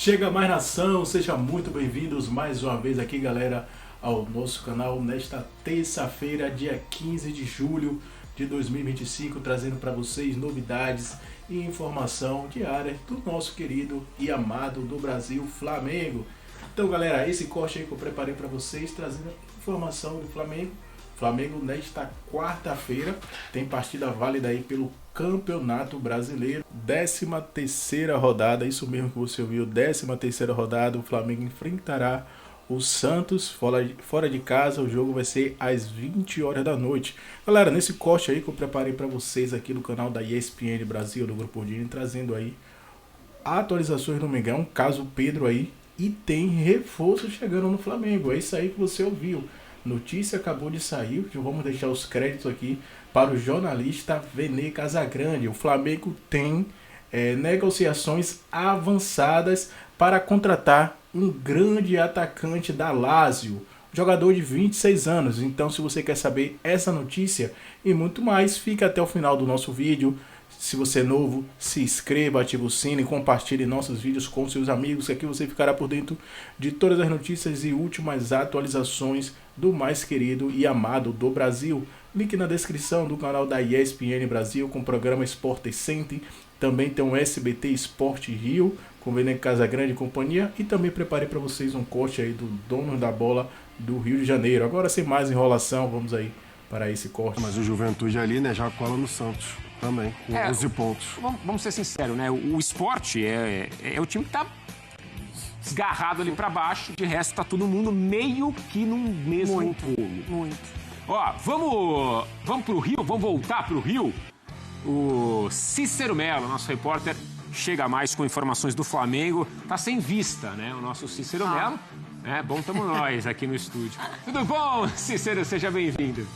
Chega mais nação, sejam muito bem-vindos mais uma vez aqui, galera, ao nosso canal nesta terça-feira, dia 15 de julho de 2025, trazendo para vocês novidades e informação diária do nosso querido e amado do Brasil, Flamengo. Então, galera, esse corte aí que eu preparei para vocês, trazendo informação do Flamengo. Flamengo nesta quarta-feira tem partida válida aí pelo Campeonato Brasileiro, 13ª rodada, isso mesmo que você ouviu, 13ª rodada. O Flamengo enfrentará o Santos fora de casa. O jogo vai ser às 20 horas da noite. Galera, nesse corte aí que eu preparei para vocês aqui no canal da ESPN Brasil, do Grupo Dini, trazendo aí atualizações do Mengão, caso Pedro aí, e tem reforço chegando no Flamengo. É isso aí que você ouviu. Notícia acabou de sair, vamos deixar os créditos aqui para o jornalista Vene Casagrande. O Flamengo tem negociações avançadas para contratar um grande atacante da Lazio, jogador de 26 anos. Então, se você quer saber essa notícia e muito mais, fica até o final do nosso vídeo. Se você é novo, se inscreva, ative o sino e compartilhe nossos vídeos com seus amigos, que aqui você ficará por dentro de todas as notícias e últimas atualizações do mais querido e amado do Brasil. Link na descrição do canal da ESPN Brasil com o programa Sport Center. Também tem o SBT Sport Rio com Vene Casagrande e companhia. E também preparei para vocês um corte aí do dono da bola do Rio de Janeiro. Agora, sem mais enrolação, vamos aí para esse corte. Mas o Juventude ali, né, já cola no Santos também, com 11 pontos. Vamos ser sinceros, né? O Sport é o time que tá desgarrado ali pra baixo. De resto, tá todo mundo meio que no mesmo pulo. Muito. Ó, vamos pro Rio, vamos voltar pro Rio. O Cícero Melo, nosso repórter, chega mais com informações do Flamengo. Tá sem vista, né? O nosso Cícero Melo. É bom, tamo nós aqui no estúdio. Tudo bom, Cícero? Seja bem-vindo.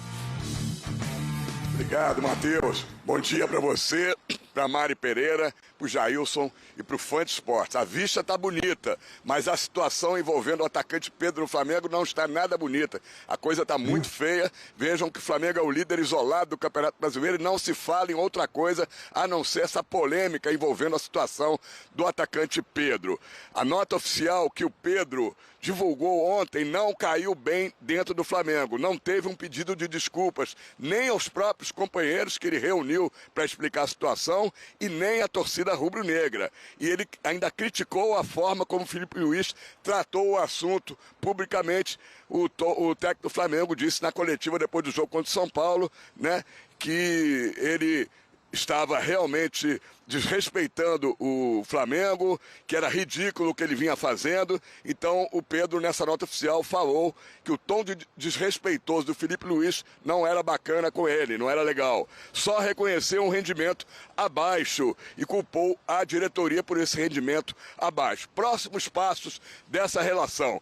Obrigado, Matheus. Bom dia para você, para Mari Pereira, para o Jailson e para o Fã de Esportes. A vista está bonita, mas a situação envolvendo o atacante Pedro no Flamengo não está nada bonita. A coisa está muito feia. Vejam que o Flamengo é o líder isolado do Campeonato Brasileiro e não se fala em outra coisa a não ser essa polêmica envolvendo a situação do atacante Pedro. A nota oficial que o Pedro divulgou ontem não caiu bem dentro do Flamengo. Não teve um pedido de desculpas nem aos próprios companheiros que ele reuniu para explicar a situação e nem a torcida rubro-negra. E ele ainda criticou a forma como o Filipe Luís tratou o assunto publicamente. O técnico do Flamengo disse na coletiva depois do jogo contra o São Paulo, né, que ele estava realmente desrespeitando o Flamengo, que era ridículo o que ele vinha fazendo. Então o Pedro, nessa nota oficial, falou que o tom desrespeitoso do Filipe Luís não era bacana com ele, não era legal. Só reconheceu um rendimento abaixo e culpou a diretoria por esse rendimento abaixo. Próximos passos dessa relação.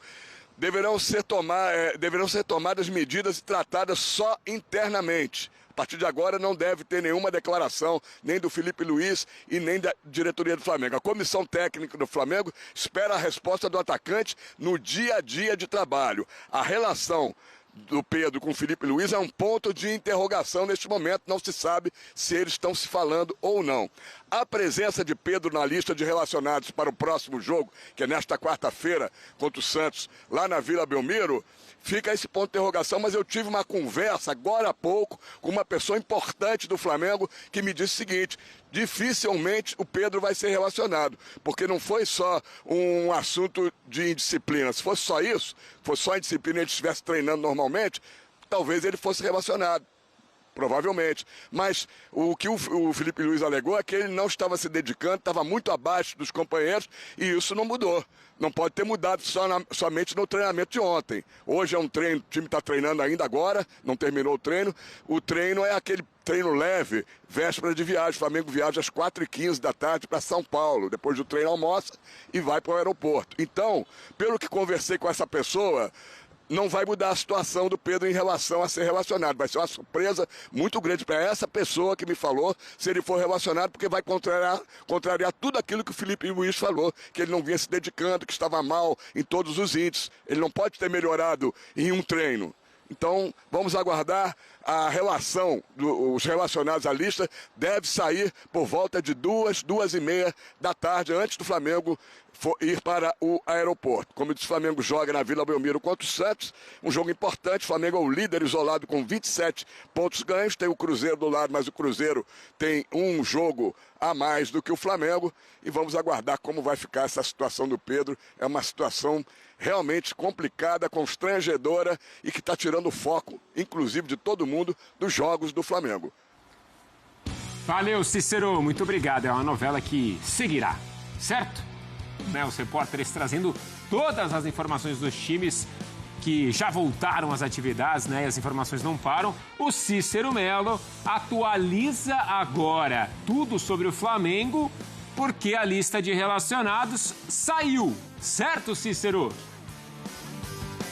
Deverão ser tomadas medidas e tratadas só internamente. A partir de agora não deve ter nenhuma declaração, nem do Filipe Luís e nem da diretoria do Flamengo. A comissão técnica do Flamengo espera a resposta do atacante no dia a dia de trabalho. A relação do Pedro com o Filipe Luís é um ponto de interrogação neste momento. Não se sabe se eles estão se falando ou não. A presença de Pedro na lista de relacionados para o próximo jogo, que é nesta quarta-feira contra o Santos, lá na Vila Belmiro, fica esse ponto de interrogação. Mas eu tive uma conversa agora há pouco com uma pessoa importante do Flamengo que me disse o seguinte: dificilmente o Pedro vai ser relacionado, porque não foi só um assunto de indisciplina. Se fosse só isso, fosse só indisciplina e ele estivesse treinando normalmente, talvez ele fosse relacionado. Provavelmente. Mas o que o Filipe Luís alegou é que ele não estava se dedicando, estava muito abaixo dos companheiros e isso não mudou. Não pode ter mudado somente no treinamento de ontem. Hoje é um treino, o time está treinando ainda agora, não terminou o treino. O treino é aquele treino leve, véspera de viagem. O Flamengo viaja às 4h15 da tarde para São Paulo. Depois do treino almoça e vai para o aeroporto. Então, pelo que conversei com essa pessoa, não vai mudar a situação do Pedro em relação a ser relacionado. Vai ser uma surpresa muito grande para essa pessoa que me falou se ele for relacionado, porque vai contrariar tudo aquilo que o Filipe Luís falou, que ele não vinha se dedicando, que estava mal em todos os índices. Ele não pode ter melhorado em um treino. Então, vamos aguardar. a relação dos relacionados à lista deve sair por volta de 2h30 da tarde, antes do Flamengo ir para o aeroporto. Como disse, o Flamengo joga na Vila Belmiro contra o Santos, um jogo importante. O Flamengo é o líder isolado com 27 pontos ganhos, tem o Cruzeiro do lado, mas o Cruzeiro tem um jogo a mais do que o Flamengo, e vamos aguardar como vai ficar essa situação do Pedro. É uma situação realmente complicada, constrangedora e que está tirando o foco, inclusive de todo mundo, dos jogos do Flamengo. Valeu, Cícero, muito obrigado. É uma novela que seguirá, certo? Os repórteres trazendo todas as informações dos times que já voltaram às atividades, né? E as informações não param. O Cícero Melo atualiza agora tudo sobre o Flamengo, porque a lista de relacionados saiu. Certo, Cícero?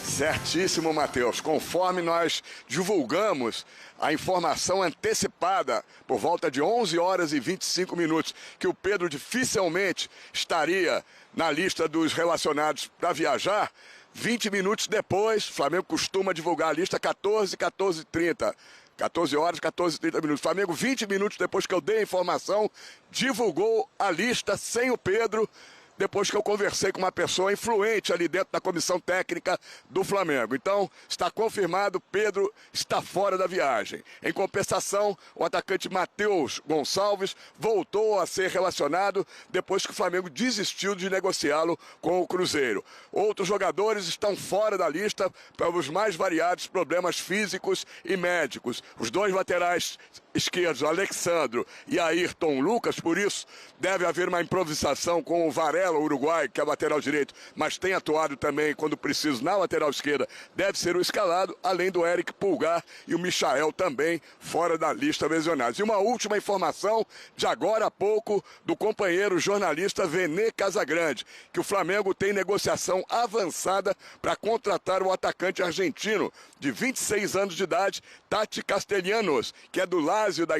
Certíssimo, Matheus. Conforme nós divulgamos a informação antecipada por volta de 11h25, que o Pedro dificilmente estaria na lista dos relacionados para viajar, 20 minutos depois, o Flamengo costuma divulgar a lista 14h30. 14 horas, 14h30 minutos. Flamengo, 20 minutos depois que eu dei a informação, divulgou a lista sem o Pedro, depois que eu conversei com uma pessoa influente ali dentro da comissão técnica do Flamengo. Então, está confirmado, Pedro está fora da viagem. Em compensação, o atacante Matheus Gonçalves voltou a ser relacionado depois que o Flamengo desistiu de negociá-lo com o Cruzeiro. Outros jogadores estão fora da lista pelos mais variados problemas físicos e médicos. Os dois laterais esquerdos, Alexandro e Ayrton Lucas, por isso deve haver uma improvisação com o Varela, o uruguai, que é lateral direito, mas tem atuado também quando preciso na lateral esquerda, deve ser o escalado, além do Eric Pulgar e o Michael também fora da lista lesionados. E uma última informação de agora há pouco do companheiro jornalista Vene Casagrande, que o Flamengo tem negociação avançada para contratar o atacante argentino de 26 anos de idade, Tati Castellanos, que é do Lazio da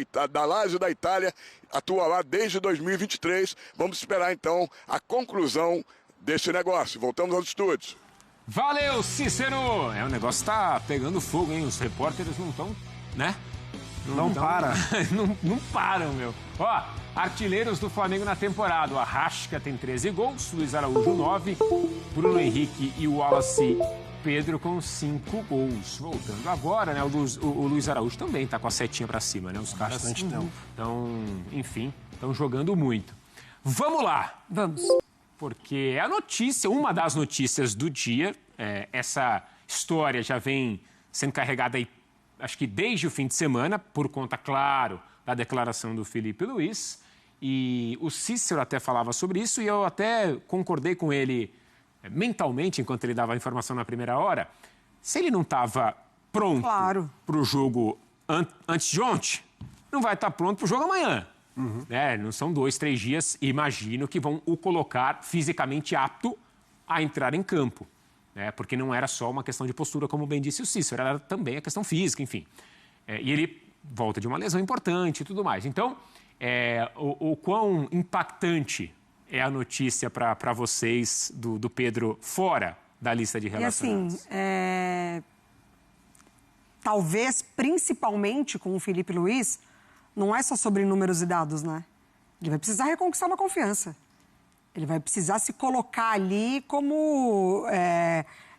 Itália, atua lá desde 2023. Vamos esperar então a conclusão deste negócio. Voltamos aos estúdios. Valeu, Cícero! O negócio tá pegando fogo, hein? Os repórteres não estão, né? Não para. não param, meu. Ó, artilheiros do Flamengo na temporada. O Arrasca tem 13 gols, Luiz Araújo 9, Bruno Henrique e o Wallace Pedro com 5 gols. Voltando agora, né? O Luiz Araújo também tá com a setinha pra cima, né? Os caras bastante tempo. Então, enfim, estão jogando muito. Vamos lá! Vamos. Porque é a notícia, uma das notícias do dia, essa história já vem sendo carregada aí, acho que desde o fim de semana, por conta, claro, da declaração do Felipe Luiz. E o Cícero até falava sobre isso e eu até concordei com ele mentalmente, enquanto ele dava a informação na primeira hora. Se ele não estava pronto para o jogo antes de ontem, não vai estar pronto para o jogo amanhã. Uhum. Não são 2, 3 dias, imagino, que vão o colocar fisicamente apto a entrar em campo. Porque não era só uma questão de postura, como bem disse o Cícero, era também a questão física, enfim. E ele volta de uma lesão importante e tudo mais. Então, o quão impactante é a notícia para vocês do Pedro fora da lista de relacionados? E assim, talvez, principalmente com o Felipe Luiz, não é só sobre números e dados, né? Ele vai precisar reconquistar uma confiança. Ele vai precisar se colocar ali como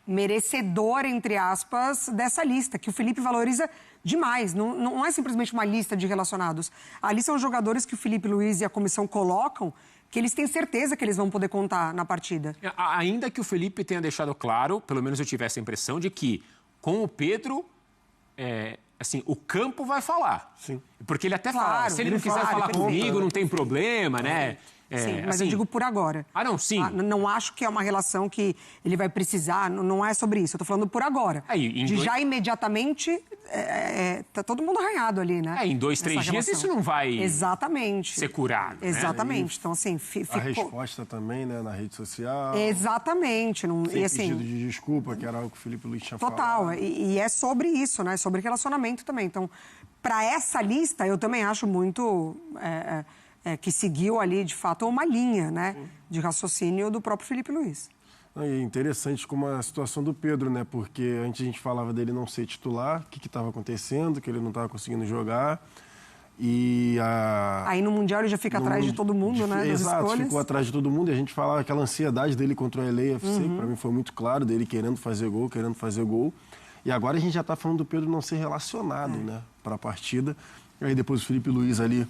merecedor, entre aspas, dessa lista, que o Felipe valoriza demais. Não é simplesmente uma lista de relacionados. Ali são os jogadores que o Felipe Luiz e a comissão colocam, que eles têm certeza que eles vão poder contar na partida. Ainda que o Felipe tenha deixado claro, pelo menos eu tive essa impressão, de que com o Pedro, assim, o campo vai falar. Sim. Porque ele até fala, se ele não quiser falar comigo, não tem problema, né? Sim, mas assim, eu digo por agora. Não, sim. Não acho que é uma relação que ele vai precisar, não é sobre isso. Eu tô falando por agora. Já imediatamente, tá todo mundo arranhado ali, né? Em 2, 3 dias isso não vai ser curado. Exatamente. Então, assim, a resposta também, né, na rede social. Exatamente. Sem pedido de desculpa, que era algo que o Felipe Luiz tinha falado. Total. E é sobre isso, né? Sobre relacionamento também. Então, para essa lista, eu também acho muito... que seguiu ali, de fato, uma linha, né, de raciocínio do próprio Felipe Luiz. É interessante como a situação do Pedro, né? Porque antes a gente falava dele não ser titular, o que estava acontecendo, que ele não estava conseguindo jogar. Aí no Mundial ele já fica atrás de todo mundo, né? Exato, escolhas. Ficou atrás de todo mundo. E a gente falava aquela ansiedade dele contra o LAFC, que para mim foi muito claro, dele querendo fazer gol. E agora a gente já está falando do Pedro não ser relacionado, né? Para a partida. E aí depois o Felipe Luiz ali,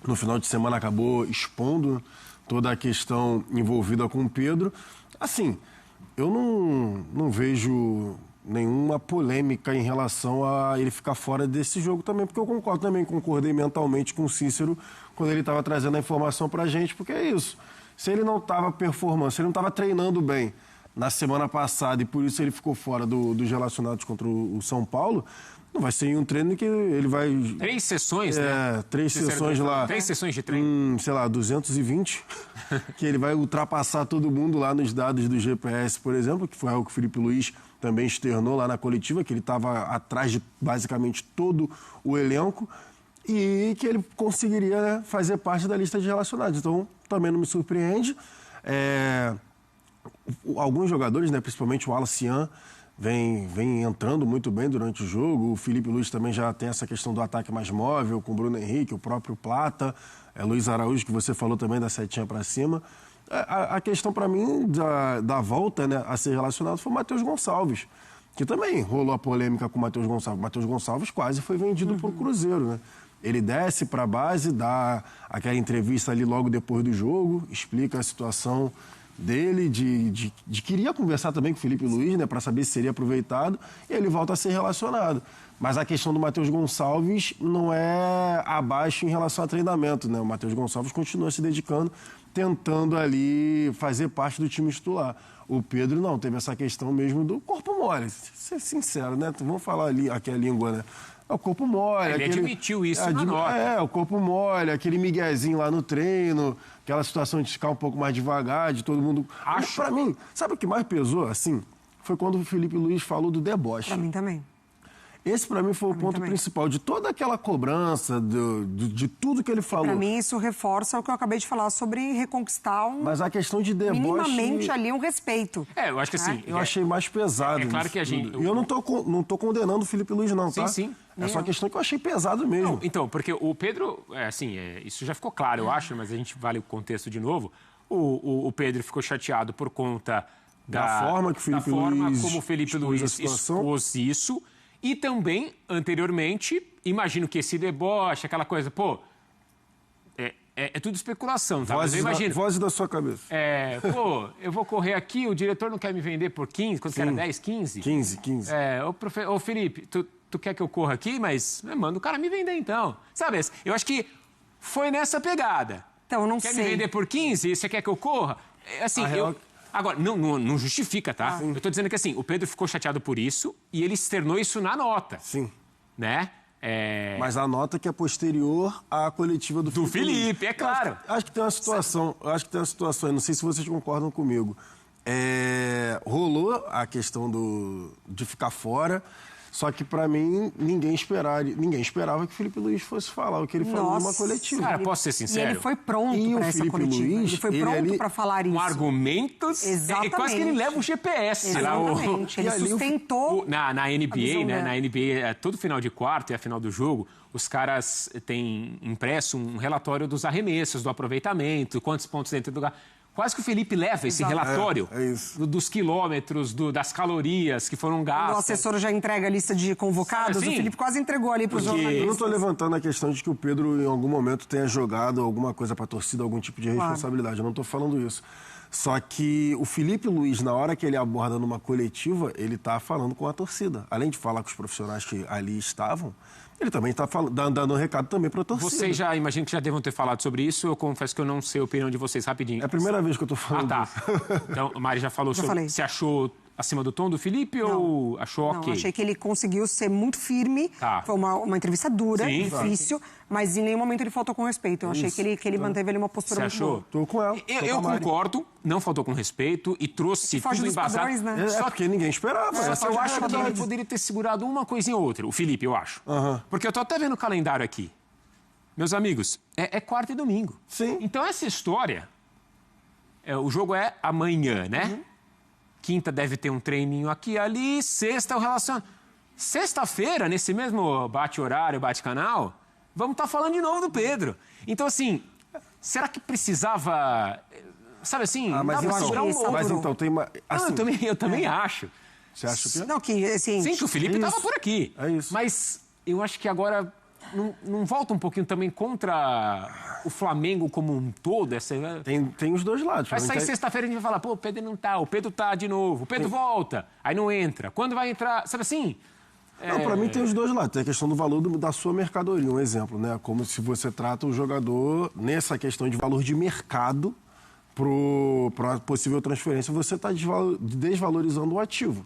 no final de semana, acabou expondo toda a questão envolvida com o Pedro. Assim, eu não vejo nenhuma polêmica em relação a ele ficar fora desse jogo também, porque eu concordei mentalmente com o Cícero quando ele estava trazendo a informação para a gente, porque é isso. Se ele não estava performando, se ele não estava treinando bem na semana passada e por isso ele ficou fora dos relacionados contra o São Paulo, não vai ser em um treino que ele vai... 3 sessões, né? 3 sessões lá. 3 sessões de treino. Sei lá, 220. Que ele vai ultrapassar todo mundo lá nos dados do GPS, por exemplo, que foi algo que o Felipe Luiz também externou lá na coletiva, que ele estava atrás de basicamente todo o elenco e que ele conseguiria, né, fazer parte da lista de relacionados. Então, também não me surpreende. Alguns jogadores, né, principalmente o Alacian, vem entrando muito bem durante o jogo. O Felipe Luiz também já tem essa questão do ataque mais móvel, com o Bruno Henrique, o próprio Plata, Luiz Araújo, que você falou também da setinha para cima. A questão para mim da volta, né, a ser relacionado foi o Matheus Gonçalves, que também rolou a polêmica com o Matheus Gonçalves. O Matheus Gonçalves quase foi vendido para o Cruzeiro, né? Ele desce para a base, dá aquela entrevista ali logo depois do jogo, explica a situação dele, de queria conversar também com o Felipe Luiz, né, para saber se seria aproveitado, e ele volta a ser relacionado. Mas a questão do Matheus Gonçalves não é abaixo em relação a treinamento, né? O Matheus Gonçalves continua se dedicando, tentando ali fazer parte do time titular. O Pedro não, teve essa questão mesmo do corpo mole, ser sincero, né? Vamos falar ali, aqui a língua, né? É o corpo mole. Ele admitiu isso na nota. O corpo mole, aquele miguezinho lá no treino, aquela situação de ficar um pouco mais devagar, de todo mundo... Pra mim, sabe o que mais pesou, assim? Foi quando o Felipe Luiz falou do deboche. Pra mim também. Esse, para mim, foi o ponto principal de toda aquela cobrança, de tudo que ele falou. Para mim, isso reforça o que eu acabei de falar sobre reconquistar Mas a questão de deboche... minimamente ali um respeito. Eu acho que assim... Eu achei mais pesado. É claro que a gente... E eu não tô condenando o Felipe Luiz, não, tá? Sim. É só a questão que eu achei pesado mesmo. Não, então, porque o Pedro... isso já ficou claro, eu acho, mas a gente vale o contexto de novo. O Pedro ficou chateado por conta da forma que o Felipe Luiz como o Felipe Luiz expôs isso. E também, anteriormente, imagino que esse deboche, aquela coisa, é tudo especulação, tá? Mas eu imagino. Voz da sua cabeça. Eu vou correr aqui, o diretor não quer me vender por 15, quanto que era 10, 15? 15. Ô Felipe, tu quer que eu corra aqui, mas manda o cara me vender então. Sabe, eu acho que foi nessa pegada. Então, eu não sei. Quer me vender por 15 e você quer que eu corra? Assim, Agora, não justifica, tá? Eu tô dizendo que assim, o Pedro ficou chateado por isso e ele externou isso na nota. Sim. Né? Mas a nota que é posterior à coletiva do Felipe, é claro. Acho que tem uma situação, não sei se vocês concordam comigo. Rolou a questão de ficar fora, só que pra mim ninguém esperava que o Felipe Luiz fosse falar o que ele falou numa coletiva. Cara, posso ser sincero? E ele foi pronto para essa coletiva. Luiz, ele foi pronto para falar isso. Com argumentos. Exatamente. Quase que ele leva o GPS. Exatamente. Ele sustentou. Na NBA, né? Na NBA, todo final de quarto e a final do jogo, os caras têm impresso um relatório dos arremessos, do aproveitamento, quantos pontos dentro do lugar. Quase que o Felipe leva esse relatório dos quilômetros, das calorias que foram gastas. O assessor já entrega a lista de convocados, o Felipe quase entregou ali para os jornalistas. Eu não estou levantando a questão de que o Pedro, em algum momento, tenha jogado alguma coisa para a torcida, algum tipo de responsabilidade. Eu não estou falando isso. Só que o Felipe Luiz, na hora que ele aborda numa coletiva, ele está falando com a torcida. Além de falar com os profissionais que ali estavam, ele também está dando um recado também para a torcida. Vocês já, imagino que já devam ter falado sobre isso. Eu confesso que eu não sei a opinião de vocês, rapidinho. É a primeira vez que eu estou falando tá. disso. Então, a Mari já falou sobre... Você achou acima do tom do Felipe ou achou ok? Não, achei que ele conseguiu ser muito firme. Tá. Foi uma entrevista dura, difícil, mas em nenhum momento ele faltou com respeito. Eu achei que ele manteve ali uma postura muito boa. Tô com ela. Eu concordo, não faltou com respeito e trouxe tudo embasado. Padrões, né? Só que ninguém esperava. Eu acho que ele poderia ter segurado uma coisinha ou outra. O Felipe, eu acho. Porque eu tô até vendo o calendário aqui. Meus amigos, é quarta e domingo. Sim. Então essa história, o jogo é amanhã, né? quinta deve ter um treininho aqui e ali, sexta é o relacionamento. Sexta-feira, nesse mesmo bate-horário, bate-canal, vamos estar falando de novo do Pedro. Então, assim, será que precisava... Sabe assim, mas então tem uma... Assim, eu também acho. Você acha que... Não, que assim... Sim, que o Felipe estava por aqui. É isso. Mas eu acho que agora não volta um pouquinho também contra o Flamengo como um todo? Tem os dois lados. Vai sair sexta-feira e a gente vai falar, pô, o Pedro não tá, o Pedro tá de novo, o Pedro volta, aí não entra. Quando vai entrar, sabe assim? Não, para mim tem os dois lados. Tem a questão do valor da sua mercadoria, um exemplo, né? Como se você trata o jogador nessa questão de valor de mercado para a possível transferência, você está desvalorizando o ativo.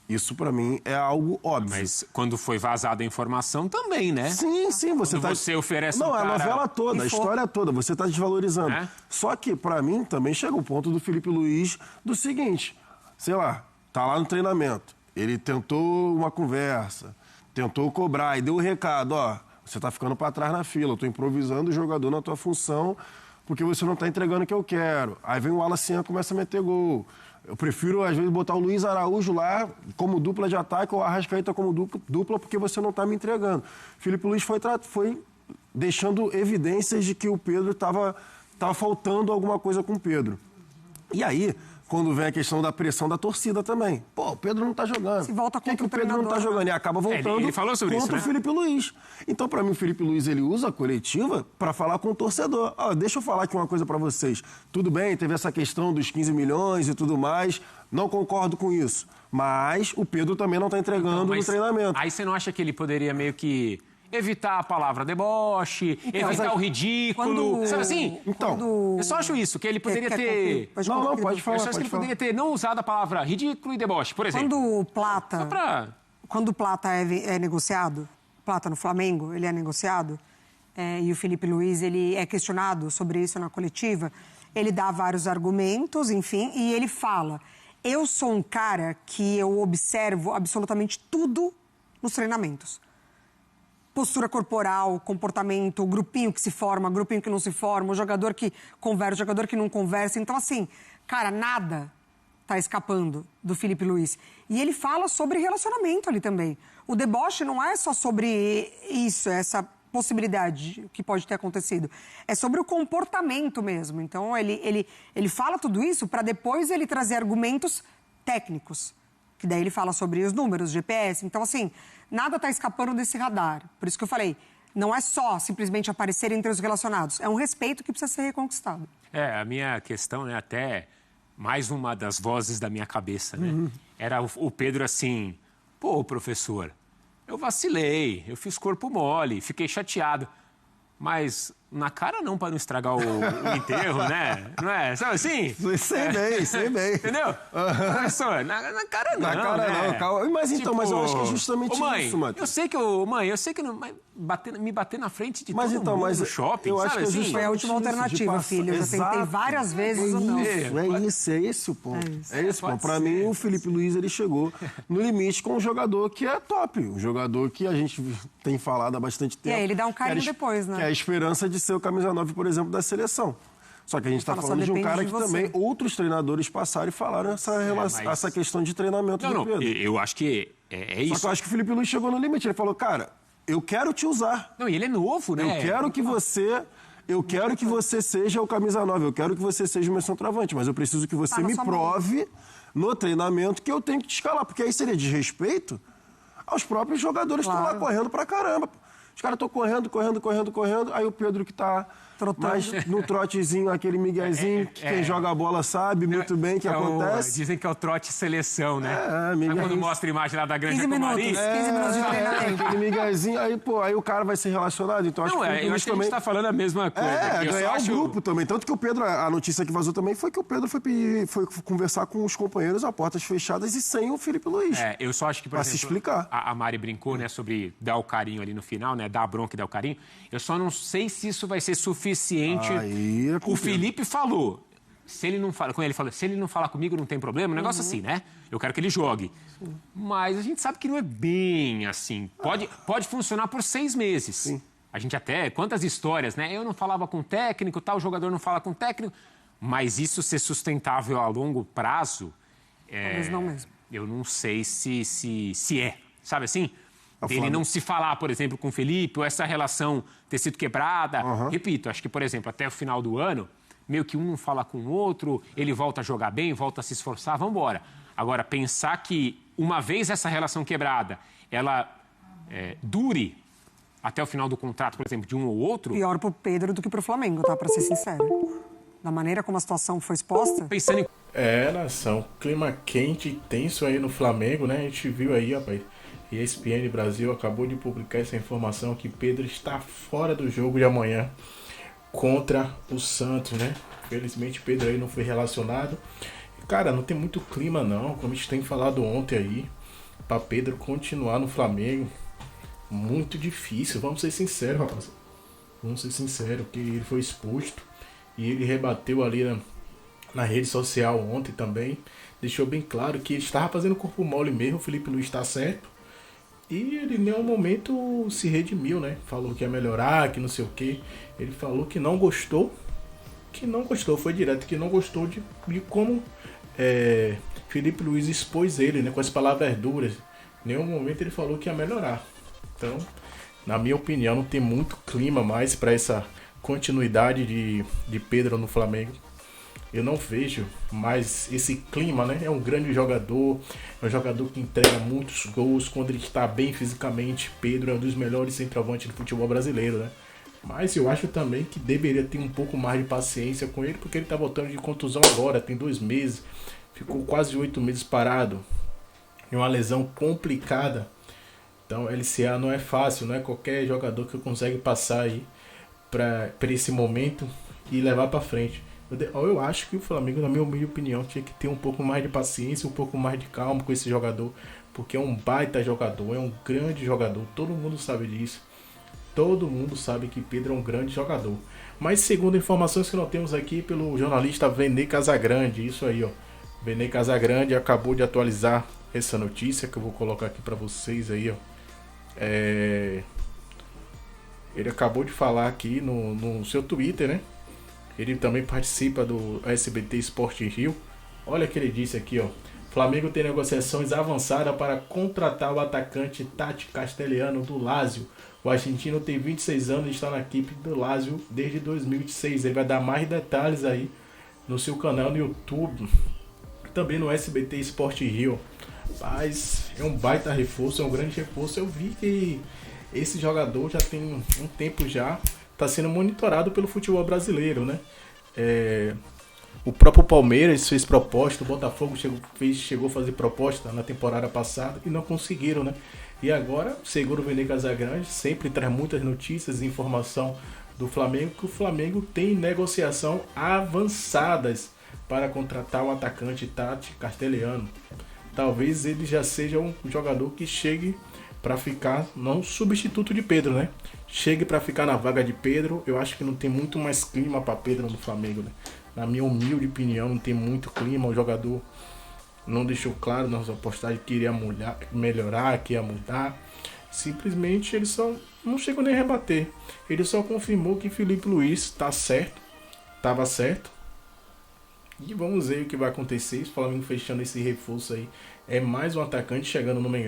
Isso, para mim, é algo óbvio. Mas quando foi vazada a informação também, né? Sim. Você oferece Não, um cara... a novela toda, a história toda, você está desvalorizando. Só que, para mim, também chega o ponto do Felipe Luiz do seguinte, sei lá, tá lá no treinamento, ele tentou uma conversa, tentou cobrar e deu o recado, ó, você está ficando para trás na fila, eu estou improvisando o jogador na tua função porque você não está entregando o que eu quero. Aí vem o Wallace e começa a meter gol. Eu prefiro, às vezes, botar o Luiz Araújo lá como dupla de ataque ou a Arrascaeta como dupla porque você não está me entregando. Felipe Luiz foi deixando evidências de que o Pedro estava faltando alguma coisa com o Pedro. E aí, quando vem a questão da pressão da torcida também. Pô, o Pedro não está jogando. Se volta Por que o Pedro não está jogando? E acaba voltando ele falou sobre contra isso, o Felipe Luiz. Então, para mim, o Felipe Luiz, ele usa a coletiva para falar com o torcedor. Ó, deixa eu falar aqui uma coisa para vocês. Tudo bem, teve essa questão dos 15 milhões e tudo mais. Não concordo com isso. Mas o Pedro também não está entregando no treinamento. Aí você não acha que ele poderia meio que evitar a palavra deboche, evitar o ridículo, sabe assim? Eu só acho isso, que ele poderia ter... Não, pode falar. Eu só acho que ele poderia ter não usado a palavra ridículo e deboche, por exemplo. Quando o Plata é negociado, Plata no Flamengo, ele é negociado, e o Felipe Luiz, ele é questionado sobre isso na coletiva, ele dá vários argumentos, enfim, e ele fala, eu sou um cara que eu observo absolutamente tudo nos treinamentos. Postura corporal, comportamento, o grupinho que se forma, o grupinho que não se forma, o jogador que conversa, o jogador que não conversa. Então, assim, cara, nada tá escapando do Felipe Luiz. E ele fala sobre relacionamento ali também. O deboche não é só sobre isso, essa possibilidade que pode ter acontecido. É sobre o comportamento mesmo. Então, ele fala tudo isso para depois ele trazer argumentos técnicos. Que daí ele fala sobre os números, GPS. Então, assim, nada está escapando desse radar. Por isso que eu falei, não é só simplesmente aparecer entre os relacionados. É um respeito que precisa ser reconquistado. A minha questão, né, até mais uma das vozes da minha cabeça, né? Era o Pedro assim, pô, professor, eu vacilei, eu fiz corpo mole, fiquei chateado. Mas na cara não, para não estragar o enterro, né? Não é? Sabe assim? Sei bem. Entendeu? Professor, na cara não. Na cara né? não, calma. Mas então, mas eu acho que é justamente isso, Matheus. Eu sei que não, me bater na frente de mas todo então, mundo mas no shopping, eu acho sabe que assim? Foi a última alternativa, filho. Eu já tentei várias vezes ou não. É esse o ponto. É esse o ponto. Pra mim, o Felipe Luiz, ele chegou no limite com um jogador que é top. Um jogador que a gente tem falado há bastante tempo. E aí ele dá um carinho depois, né? Que é a esperança de ser o camisa 9, por exemplo, da seleção. Só que a gente está falando de um cara que também outros treinadores passaram e falaram essa questão de treinamento do Pedro. Eu acho que é isso. Só que eu acho que o Felipe Luiz chegou no limite. Ele falou, cara, eu quero te usar. Não, e ele é novo, né? Eu quero que você seja o camisa 9, eu quero que você seja o meu centroavante, mas eu preciso que você me prove no treinamento que eu tenho que te escalar, porque aí seria desrespeito aos próprios jogadores que estão lá correndo pra caramba. Os caras estão correndo, aí o Pedro que tá mais no trotezinho, aquele miguezinho, que quem joga a bola sabe muito bem o que acontece. Dizem que é o trote seleção, né? Miguel. Quando mostra a imagem lá da Granja 15 minutos de treinamento. Aquele miguezinho, aí o cara vai ser relacionado. Então, eu acho que a gente tá falando a mesma coisa. Ganhar o grupo também. Tanto que o Pedro, a notícia que vazou também foi que o Pedro foi conversar com os companheiros a portas fechadas e sem o Felipe Luiz. Eu só acho que, por exemplo, se explicar. A Mari brincou, né, sobre dar o carinho ali no final, né, dar a bronca e dar o carinho. Eu só não sei se isso vai ser suficiente. O Felipe falou. Se ele não fala, quando ele falou, se ele não falar comigo, não tem problema, um negócio assim, né? Eu quero que ele jogue. Mas a gente sabe que não é bem assim. Pode funcionar por 6 meses. Sim. A gente até, quantas histórias, né? Eu não falava com o técnico, tal jogador não fala com o técnico. Mas isso ser sustentável a longo prazo, Talvez não mesmo. Eu não sei se é, sabe assim? Ele Flamengo não se falar, por exemplo, com o Felipe, ou essa relação ter sido quebrada. Repito, acho que, por exemplo, até o final do ano, meio que um não fala com o outro, ele volta a jogar bem, volta a se esforçar, vamos embora. Agora, pensar que uma vez essa relação quebrada, ela dure até o final do contrato, por exemplo, de um ou outro... Pior pro Pedro do que pro Flamengo, tá? Pra ser sincero. Da maneira como a situação foi exposta... Pensando em... Nação, clima quente e tenso aí no Flamengo, né? A gente viu aí, rapaz, ESPN Brasil acabou de publicar essa informação que Pedro está fora do jogo de amanhã contra o Santos, né? Felizmente Pedro aí não foi relacionado. Cara, não tem muito clima não, como a gente tem falado ontem aí, para Pedro continuar no Flamengo. Muito difícil, vamos ser sinceros, rapaz. Vamos ser sinceros, que ele foi exposto e ele rebateu ali na rede social ontem também. Deixou bem claro que ele estava fazendo corpo mole mesmo, o Felipe Luiz está certo. E ele em nenhum momento se redimiu, né? Falou que ia melhorar, que não sei o que. Ele falou que não gostou. Foi direto, que não gostou de como Felipe Luiz expôs ele, né? Com as palavras duras. Em nenhum momento ele falou que ia melhorar. Então, na minha opinião, não tem muito clima mais para essa continuidade de Pedro no Flamengo. Eu não vejo mais esse clima, né? É um grande jogador, é um jogador que entrega muitos gols quando ele está bem fisicamente. Pedro é um dos melhores centroavantes do futebol brasileiro, né? Mas eu acho também que deveria ter um pouco mais de paciência com ele, porque ele está voltando de contusão agora, tem 2 meses, ficou quase 8 meses parado, é uma lesão complicada. Então LCA não é fácil, não é qualquer jogador que consegue passar aí para esse momento e levar para frente. Eu acho que o Flamengo, na minha humilde opinião, tinha que ter um pouco mais de paciência, um pouco mais de calma com esse jogador, porque é um baita jogador, é um grande jogador, todo mundo sabe disso. Todo mundo sabe que Pedro é um grande jogador. Mas segundo informações que nós temos aqui pelo jornalista Vene Casagrande, isso aí, ó. Vene Casagrande acabou de atualizar essa notícia que eu vou colocar aqui para vocês aí, ó. Ele acabou de falar aqui no seu Twitter, né? Ele também participa do SBT Sport Rio. Olha o que ele disse aqui, ó. Flamengo tem negociações avançadas para contratar o atacante Tati Castelhano do Lazio. O argentino tem 26 anos e está na equipe do Lazio desde 2006. Ele vai dar mais detalhes aí no seu canal no YouTube. Também no SBT Sport Rio. Mas é um baita reforço, é um grande reforço. Eu vi que esse jogador já tem um tempo já, está sendo monitorado pelo futebol brasileiro, né? O próprio Palmeiras fez proposta, o Botafogo chegou a fazer proposta na temporada passada e não conseguiram, né? E agora, segundo o Vene Casagrande, sempre traz muitas notícias e informação do Flamengo, que o Flamengo tem negociação avançadas para contratar o atacante Tati Castelhano. Talvez ele já seja um jogador que chegue para ficar, não substituto de Pedro, né? Chegue para ficar na vaga de Pedro. Eu acho que não tem muito mais clima para Pedro no Flamengo, né? Na minha humilde opinião, não tem muito clima. O jogador não deixou claro nas postagens que iria melhorar, que ia mudar. Simplesmente ele só não chegou nem a rebater. Ele só confirmou que Felipe Luiz está certo, estava certo. E vamos ver o que vai acontecer. O Flamengo fechando esse reforço aí. É mais um atacante chegando no Mengão.